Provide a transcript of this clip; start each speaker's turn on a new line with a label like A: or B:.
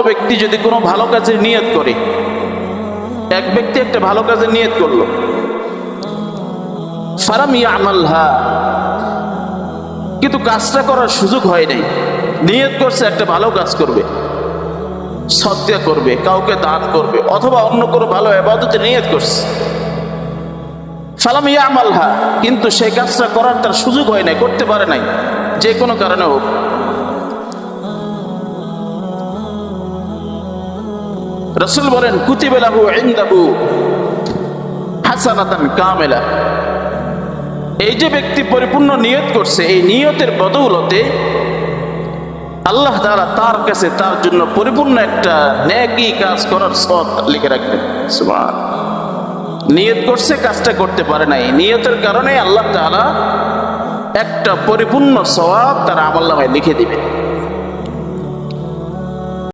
A: ব্যক্তি যদি কোনো ভালো কাজের নিয়ত করে, এক ব্যক্তি একটা ভালো কাজের নিয়ত করলো, ফালাম ইয়ামালহা, কিন্তু কাজটা করার সুযোগ হয় নাই। নিয়ত করছে একটা ভালো কাজ করবে, সদকা করবে, কাউকে দান করবে, অথবা অন্য কোনো ভালো ইবাদতে নিয়ত করছে, ফালাম ইয়ামালহা, কিন্তু সেই কাজটা করার তার সুযোগ হয় নাই, করতে পারে নাই, যে কোনো কারণে হোক। রাসূল বলেন কুতিবা লাহু ইনদাহু হাসানাতান কামিলা, এই যে ব্যক্তি পরিপূর্ণ নিয়ত করছে, এই নিয়তের বদৌলতে আল্লাহ তাআলা তার কাছে তার জন্য পরিপূর্ণ একটা নেকি কাজ করার সওয়াব লিখে রাখবেন। সুবহান, নিয়ত করছে, কাজটা করতে পারে নাই, নিয়তের কারণে আল্লাহ তাআলা একটা পরিপূর্ণ সওয়াব তার আমলনামায় লিখে দিবেন।